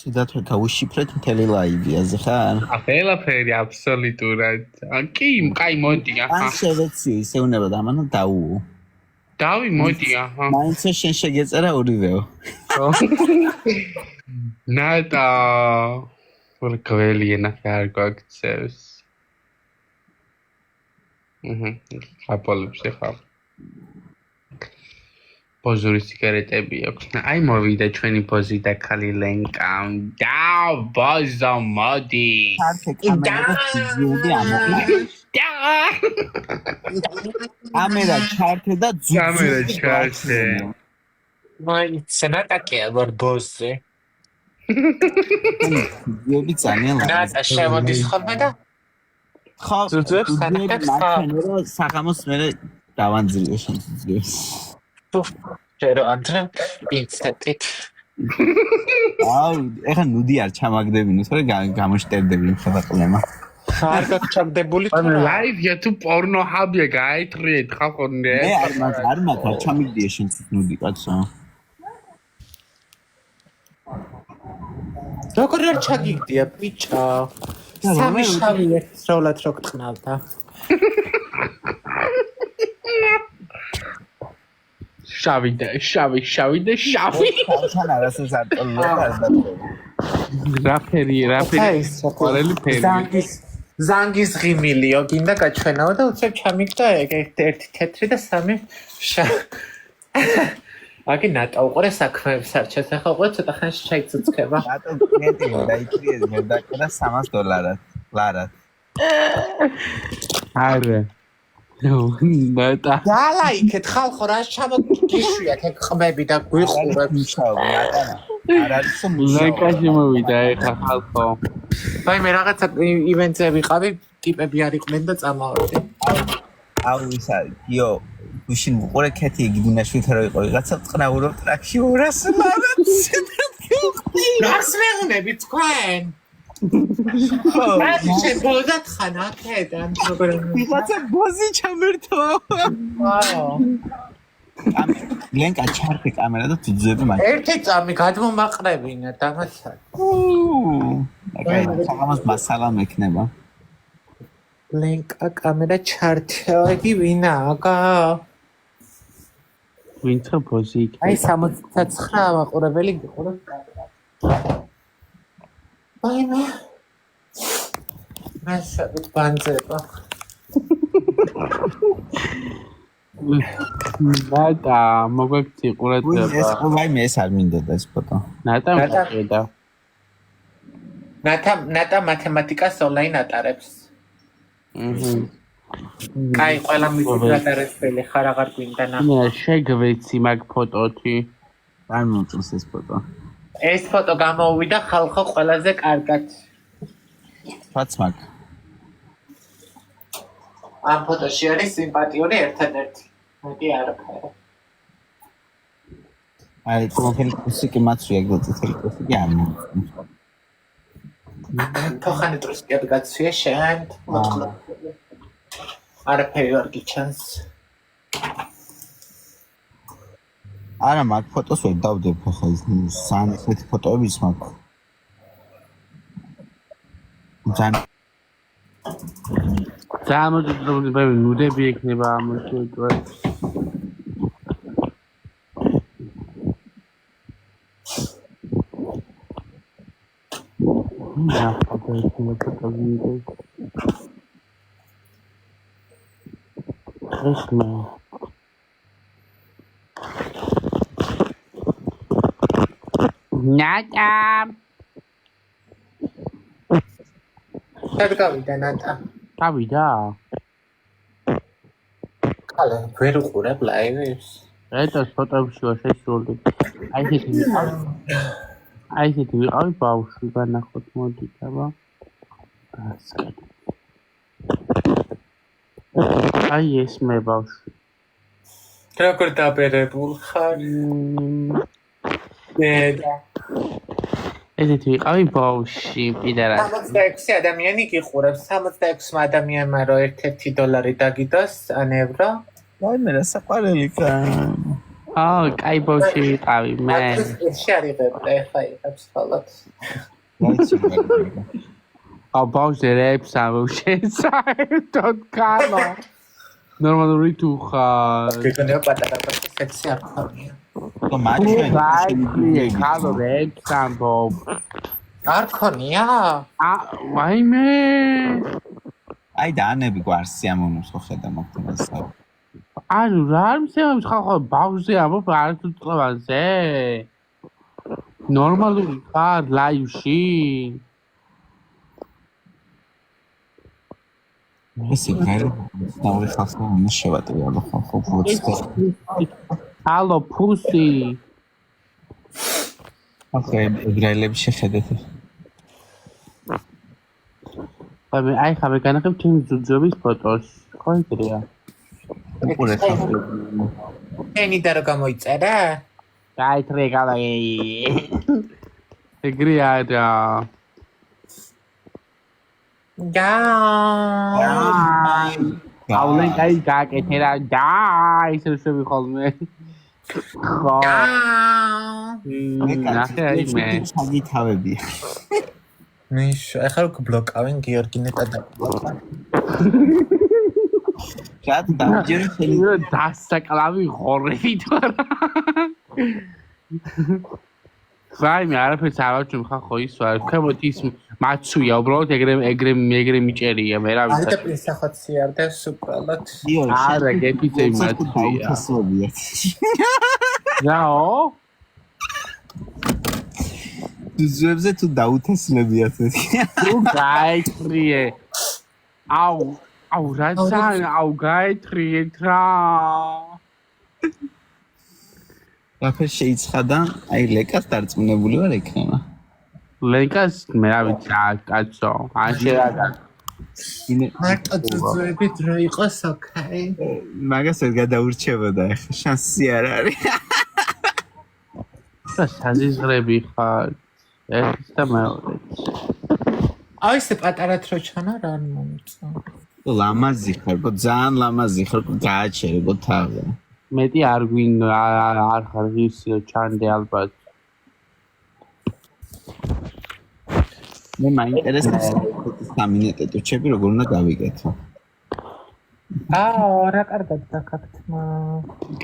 სიდათ გავუშიფრეთ მთელი ლაივი აზე ხარ? ყველაფერი აბსოლუტურად. კი, კაი მოდი, აჰა. ან შევეცი, ისე უნდა დამანა დაუო. დავი მოდი, აჰა. მაინც შენ შეგეწერა ორივეო. ნატა ვერკველიენა ხარ გაქცევს. აპოლებს ხარ. პოზური სიგარეტები აქვს. აი მოვიდა ჩვენი პოზი და ხალი ლენკამ. და ბოზო მოდი. კამერა ჩართე და კამერა ჩართე. მაინც ნატაკია ვარ ბოსზე. ვიები ძალიან ნატა შემოდის ხოლმე და ხო ძუძებს თანაკებს საღამოს მე დავანძლიო შენ ძუძებს. ჯერო ანტრე ინსტანტით აუ ეხა ნუდი არ ჩამაგდებინო თორე გამოშტერდები იმ ხელაყლემა ხარ გაგჩაგდებული ანუ ლაივია თუ პორნო ჰაბია გაიტყვიეთ ხალხონე მე არ მაგარ ჩამიგდია შენ ნუდი კაცო როგორ არ ჩაგიგდია პიჭა სამი შავი ერთსრულად რო გტყნავდა შავი და შავი თან არასოდეს არ ტოლო არ რაფერი ყველელი ფერი ზანგის ღიმილიო გინდა გაჩვენაო და უცებ ჩამიგდა ერთი თეთრი და სამი აგი ნატა უყურე საქმეებს არჩევს ახლა უყურე ცოტა ხანში ჩაიცოცხება რატო კლიენტი დაიქრიეს მე დაკედა $300 ლარად არა ნატა დალაიქეთ ხალხო რა ჩამოგიშვიათ ეგ ყმები და გვიხურებ მუშაობ ნატა არ არის ლენკაში მოვიდა ეხლა ხალხო. აი მე რაღაცა ივენტზე ვიყავი, ტიპები არ იყვნენ და წამოვარდი. აუ ისა იო გუშინ უყურე ქეთი გიგინაშვილთა რო იყო ვიღაცა წნაურო ტრაქში 200 ლარს რას მეუნები თქვენ? რა შეგოძათ ხანა ქედან პროგრამა. ვიღაცა ბოზი ჩამერთვა ვაო. ლენკა ჩარტი კამერა და თუძები მაგ ერთი წამი გადმომაყრებინა დამაცად. აი საღამოს მასალა მექნება ლენკა კამერა ჩარტი ვინა აგა. ვინცა ბოზი იქ. აი 69 მაყურებელი გიყურებ. აი მე. მასა ბანძება. ნატა მოგვექცი ეს ყურადღება. ყოველ მე ეს არ მინდოდა ეს ფოტო ნატა მიყიდა. ნატა მათემატიკას ონლაინ ატარებს. კაი, ყველა მიგდატარებს ფელი ხარ აღარ გვინდა ნა. მე შეგვეცი მაგ ფოტოთი. არ მომწონს ეს ფოტო ეს ფოტო გამოვიდა ხალხო ყველაზე კარგად. ფაც მაგ ამ ფოტოში არის სიმპათიური ერთადერთი. მეტი არაფერი. აი კონკრეტული კუსიკი მაცვია გწითელი კუსიკი არ მომწონს თოხანი დროს გადაგაცვია შენ. არაფერი არ გიჩანს. არა მაგ ფოტოს ვერ დავდებ ახლა ის სანსეთი ფოტოების მაქვს ზამოძროები ნუდები ექნება ამოჭრე. რა ფოტოები ფოტოები. ესმა ნატა გადაგავიდა ნატა. გავიდა. კალე ვერ უყურებ ლაივებს. ეტოს ფოტოებში ვარ შესული. აი ესეთი ვიყავი ბავშვი განახოთ მოდით აბა. აი ეს მე ბავშვი. როგორ დაბერებულ ხარ? დედა. ესეთი ვიყავი ბავშვი პიდარა. 66 ადამიანი გიყურებს. 66 ადამიანმა რო $1 დაგიდოს ან ევრო. აი მე რა საყვარელი კან აა კაი ბავშვი ვიყავი მე. ეს არიღებ ეხა იღებს ხოლმე. აა ბავშვი რეპს ამოშესაერთოდ კანო. ნორმალური თუ ხარ. გეკონია პატარა სექსი არ ხარია. აი ხალო რეპს ამბო. არ ქონია? ვაიმე. აი და ანები გვარს სიამოვნებს ხო ხედა მაგას. ანუ რა არ მსევამს ხალხო ბავშვზე ამბობ არ თუ წლოვანზე. ნორმალური ხარ ლაივში. ესე გაირო დავი ხალხო შევატყვია ხო ფუძე. ალო ფუსი. ახლა ებრაელები შეხედეთ. აი ხა მე განახებ თემ ძუძობის ფოტოს. ხო იგრია. უყურე ხალხო. ენი და რა გამოიწერა? გაიტრე გალაი. იგრია და აულენ კაი გაკეთე რა და ისე შევი ხოლმე. ხო. ნახე აი მე. ჩაგითავები. მიშ, ახლა რო ბლოკავენ გიორგინეტა და რატ დამჯერე შენი დასაკლავი ღორები თორა. ვაი მე არაფერს არ ვაჩვენ ხახო ის ვარ. ქვემოთ ის მაცვია უბრალოდ ეგრე მიჭერია მე რა ვიცი. აი და პრინსახოცი არ და სუპრალად. არა გეფიცე მაცვია. რაო? ძუძებზე თუ დაუთესლებიათ ეს. თუ გაიტრიე. აუ რაცა გაიტრიეთ რა. რაფერ შეიცხადა, აი ლეკას დარწმუნებული ვარ ექნება. ლეკას მე რა ვიცი, კაცო, ან შეიძლება მარტო ძუძუებით რო იყოს ოკეი. მაგას ვერ გადაურჩებოდა ახლა შანსი არ არის. და საზიზღრები ხარ. ერთიც და მეორეც. აი ესე პატარად რო ჩანა რა არ მომწონს. ლამაზი ხარ, ძალიან ლამაზი ხარ, გააჩერე თავი. მეტი არ ხარ ღირსი რომ ჩანდე ალბათ. მე მაინტერესებს სამინეტე ტუჩები როგორ უნდა გავიკეთო. რა კარგად დაგაქცმა.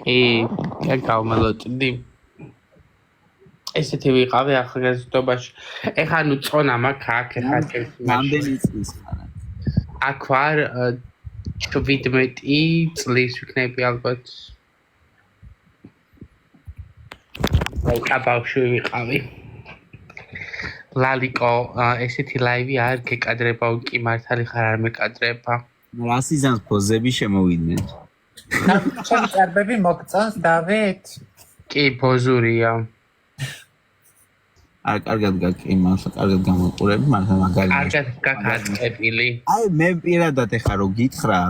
კი, გავმელოწდი. ესეთი ვიყავი ახალგაზრდობაში. ეხლა ნუ წონა მაქვს აქ ეხლა რამდენი წლის ხარ? აქ ვარ 17 წლის ვიქნები ალბათ. აბავშვი ვიყავი. ლალიკო, ესეთი ლაივი არ გეკადრება, კი მართალი ხარ არ მეკადრება. რა სიზანს პოზები შემოვიდნენ? ჩემ წერბები მოგწონს დავით? კი, პოზურია. არ კარგად გაკიმასა, კარგად გამოყურები, მაგრამ მაგარი. კარგად გაკაცეპილი. აი მე პირადად ეხა რო გითხრა,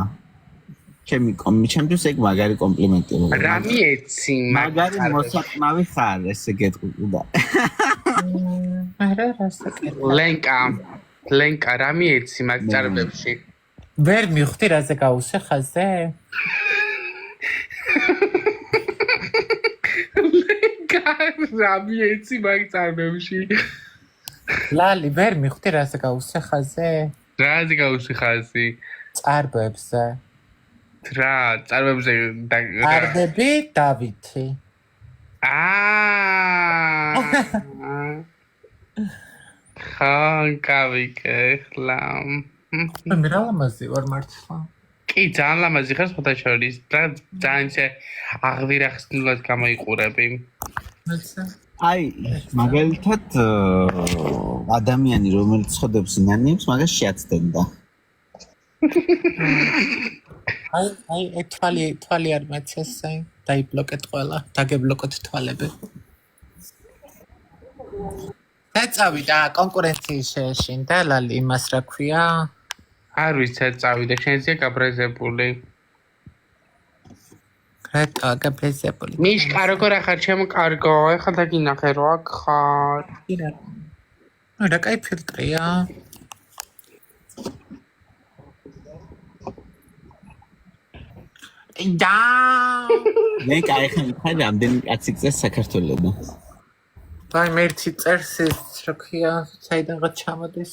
ჩემთვის ეგ მაგარი კომპლიმენტია. რა მიეცი, მაგარი მოსაყნავი ხარ, ესე გეტყვი და. არა რასაკეთე. ლენკა, რა მიეცი მაგ ჭარბებში? ვერ მივხვდი რაზე გაუსე ხაზე? რა მიეცი მაგ ჭარბებში? ლალი, ვერ მივხვდი რაზე გაუსე ხაზე? რაზე გაუსე ხაზი? ჭარბებზე. რა, ჭარბებზე ჭარბები დავითი. ხან გავიკე ხლა. მე რა ლამაზი ვარ მართლა. კი, ძალიან ლამაზი ხარ სხვათა შორის. ძალიან ისე აღვირახსნილად გამოიყურები. აი, მაგალითად ადამიანი რომელიც ხოდებს ნანიებს, მაგას შეაცდენდა. აი, თვალი არ მეცესე. დაიბლოკეთ ყველა, დაგებლოკოთ თვალები. წავიდა კონკურენციის შეეშინდა ლალი იმას რა ქვია? არ ვიცი წავიდა, შენზეა გაბრეზებული. რატო გაბრეზებული? მიშკა როგორ ახარ ჩემო კარგო? ეხლა დაგინახე რა აქ ხარ. რა კაი ფილტრია? და მე კაი ხარ რამდენი კაცი წეს საქართველოსდან. აი მე ერთი წერს რა ქვია, საიდანღაც ჩამოდის.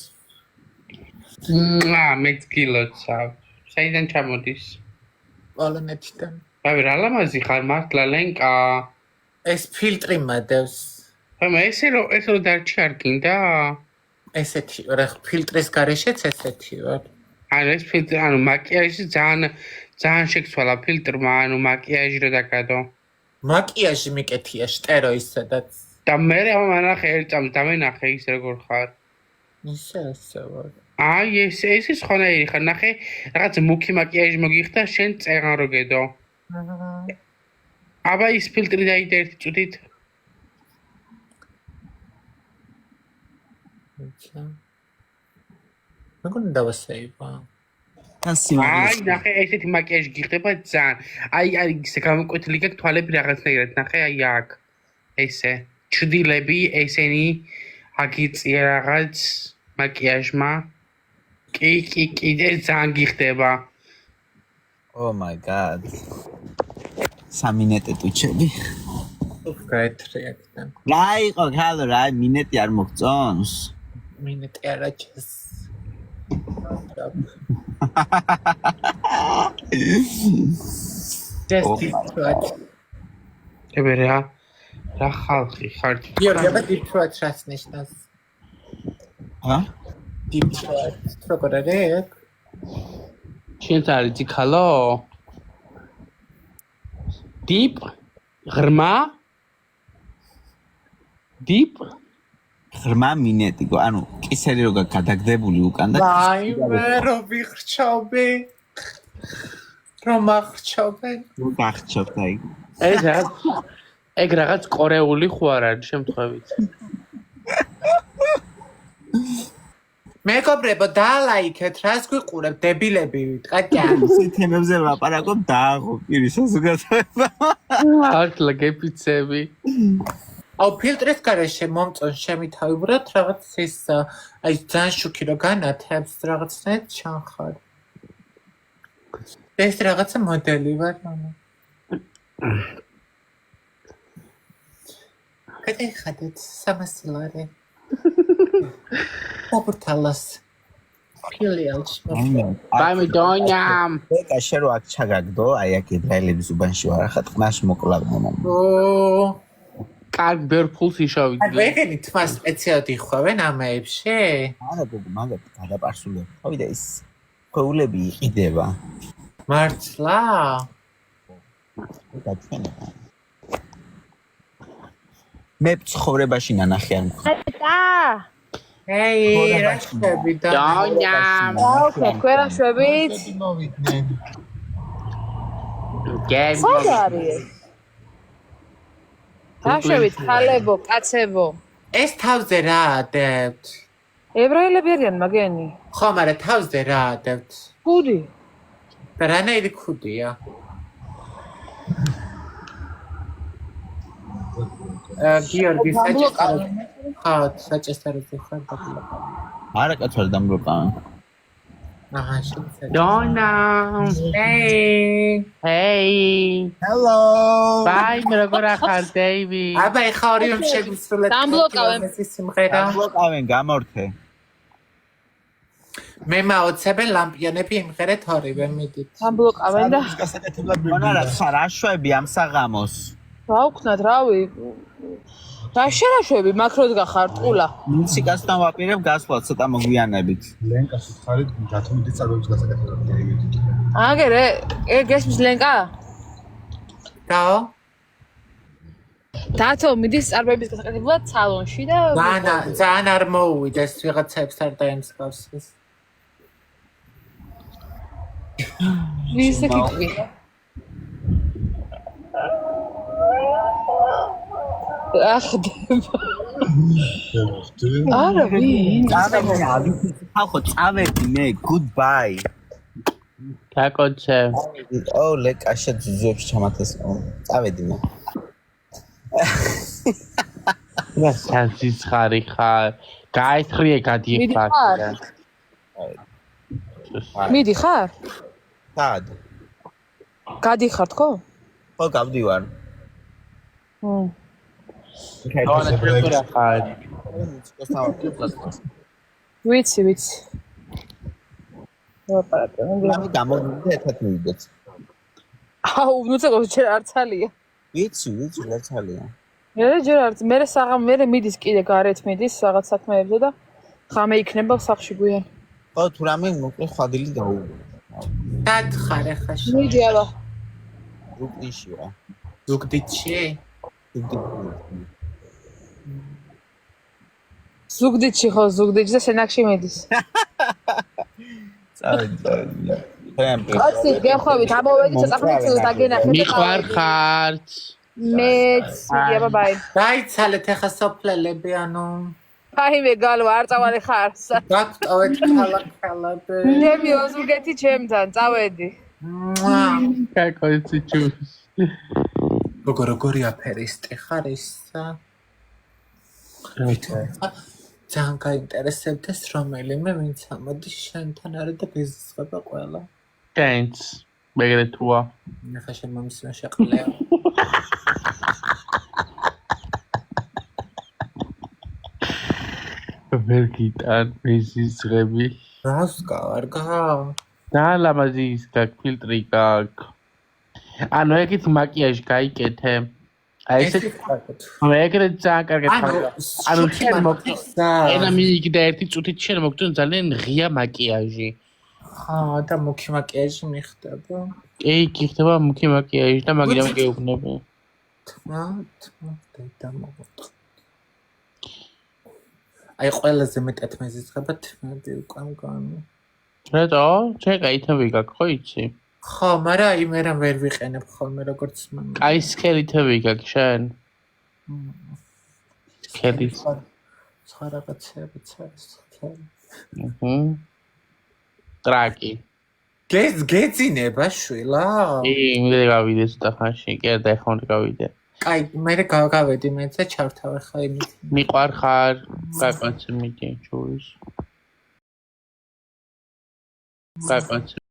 მეც გილოცავ. საიდან ჩამოდის? პოლონეთიდან. აი რა ლამაზი ხარ მართლა ლენკა. ეს ფილტრი მადევს. აი ესე რომ დარჩი არ გინდა? ესეთი რა ფილტრის გარეშეც ესეთი ვარ. ანუ ეს ფილტრი, ანუ მაკიაჟი ძალიან შეცვალა ფილტრმა, ანუ მაკიაჟი რო დაგადო. მაკიაჟი მიკეთია შტერო ისედაც. და მე ამანახე ერთ წამს დამენახე ის როგორ ხარ. ისე ვარ. აი ეს ხონაირი ხარ, ნახე რაღაც მუქი მაკიაჟი მოგიხდა, შენ წეღან რო გედო. აბა ის ფილტრი დაიდე ერთი წუთით. როგორ დავასეიბა? აი ნახე ესეთი მაკიაჟი გიხდება ძალიან. აი ისე გამოკვეთილი გაქვს თვალები რაღაცნაირად, ნახე აი აქ. ესე ჩრდილები ესენი აგიწია რაღაც მაკიაჟმა. კი, ეს ძალიან გიხდება. Oh my god. სამინეტე ტუჩები. გაეთრიაკდა. რა იყო ხალო რა მინეტი არ მოგწონს? მინეტი არა ჩეს. ებერა რა ხალხი ხარ? იორგება დიპროად რას ნიშნავს? დიპროად როგორ არის? შენც არის ძიქალო? დიპ ღრმა? დიპ ღრმა მინეტი, ანუ კისერი რო გადაგდებული უკან და აი მე რო ვიხრჩობი. რომ აღრჩობენ. რო გახჩობ აი. ეს რა ეგ რაღაც კორეული ხო არ არის შემთხვევით. მეგობრებო, დაალაიქეთ, რას გვიყურებთ, დებილები, ტყაკიან. ისეთ თემებზე ლაპარაკობ დააღო პირი საზოგადოება. ახლა გეფიცები. აუ ფილტრის გარეშე მომწონს ჩემი თავი, უბრალოდ რაღაც ის აი ძალიან შუქი რო განათებს რაღაცნაირად ჩანხარ. ეს რაღაცა მოდელი ვარ, მამა. გადაიხადეთ 300 ლარი. ოპორტალას. ფილიალში. ბაიმი დონიამ. ეკა შენ რო აქ ჩაგაგდო, აი აქ ებრაელების უბანში ვარ, ახლა ტყნას მოკლავ მომამ. ო კარგ ბერფულს იშავით. ვეგენი თმა სპეციალად იხვევენ ამეებში? არა გოგო, მაგათ გადაპარსულებ. ხავიდა ის ხეულები იყიდება. მართლა? გაჩვენება. მე ცხოვრებაში ნანახი არ მქონდა. ეი, რა ხები და? დონიამ. ქვერა შვებით? გემ. სად არის? რა შვებით, ხალებო, კაცებო. ეს თავზე რა ადებთ? ებრაელები არიან მაგენი. ხო, მაგრამ თავზე რა ადებთ? ხუდი. და რანაირი ქუდია? გიორგი საჭესტარო. ხო, საჭესტარო ხარ დაბლოკა. არა კაცვარ დამბლოკავენ. აჰა, შეიძლება. დონიამ. ეი. ჰეი. Hello. ბაიმი როგორ ახარ დეივი? აბა ეხა ორი რომ შეგვისრულეთ. დამბლოკავენ. ეს სიმღერა. დამბლოკავენ გამორთე. მე მაოცებენ ლამპიონები იმღერეთ ორივე მიდით. დამბლოკავენ და გასაკეთებლად მიგონა რა ხარ აშვები ამ საღამოს. რა ვქნათ, რავი. რა შერაშვები, მაქროს გახარ ტყულა. მუსიკასთან ვაპირებ გასვლა ცოტა მოგვიანებით. ლენკას უთხარით რატომ მიდის წარბების გასაკეთებლად დაიმედით. აგერე, გესმის ლენკა? დაო? დათო მიდის წარბების გასაკეთებლად სალონში და ძალიან არ მოუვიდეს ვიღაცებს არ დაემსგავსეს. ვისე კიტყვი. ახდება. არა ვინ? ხალხო წავედი მე goodbye. გაკოცე. ო ლეკაშა ძუძუებში ჩამათეს. წავედი მე. რა სანსიხარი ხარ? გაისხრიე გადიხარ. მიდიხარ? სად? გადიხარ თქო? ხო გავდივარ. დონიამ ხარ. ვიცი. მე გამოვიდე ერთად მივიდეთ. აუ, ნუ წეგო ჯერ არ ცალია. ვიცი, რა ცალია. მე ჯერ არ მე მე მიდის კიდე გარეთ მიდის რაღაც საქმეებზე და ღამე იქნება სახში გვიან. ხო, თუ რამე მოკლე ხვადილი დაუგო. დად ხარ ახლა მიდი აბა. რუკიში რა. ზუგდიდში? ზუგდიდში ხო, ზუგდიდში და სენაკში მიდის. წავედი. ოცი გეხვევით, ამოვედი ცოტა ხნით დაგენახეთ. მიყვარხართ. მეც, აბა ბაი. დაიცალეთ ახლა სოფლელები ანუ აი მე გალვა არ წავალე ხარ. გაგტოვეთ ქალაქალები. ნემი ოზურგეთი ჩემთან, წავედი. გაკოცე ჩუს. როგორი აფერისტი ხარ ისა? ძალიან გაინტერესებდეს რომელიმე ვინც ამოდის შენთან არის და გიზღება ყველა. კენც. მეგრე თუა. ახლა შენ მომისმა შეყლეა. ვერ გიტან მეზიზღები. რას გავარგა? და ლამაზი ის გაკ ფილტრი გაკ. ანუ ეგეთ მაკიაჟი გაიკეთე. აი ესე მეგრე ძალიან კარგად ხარ. ანუ შენ მოგწონს. ენა მიიგდა ერთი წუთით შენ მოგწონს ძალიან ღია მაკიაჟი. ხა და მუქი მაკიაჟი მიხდება. კი, გიხდება მუქი მაკიაჟი და მაგიდან გეუბნები. თმა და მოგოწყ. აი ყველაზე მეტად მეზიზღება თმები უკვე მგონი. რატო? შენ გაითები გაკ ხო იცი? ხო, მაგრამ აი მე რა ვერ ვიყენებ ხოლმე როგორც მამა. კაი სქელი თები გაკ შენ? ქედის. სხვა რაღაცებიც არის. ტრაკი. გეძინება შვილა? მე გავიდე ცოტახანში, კი და ეხლა უნდა გავიდე. კაი, მე გავედი მე და ჩავთავე ხა იმით. მიყვარხარ, კაკაცი მიდი ჩურის. კაკაცი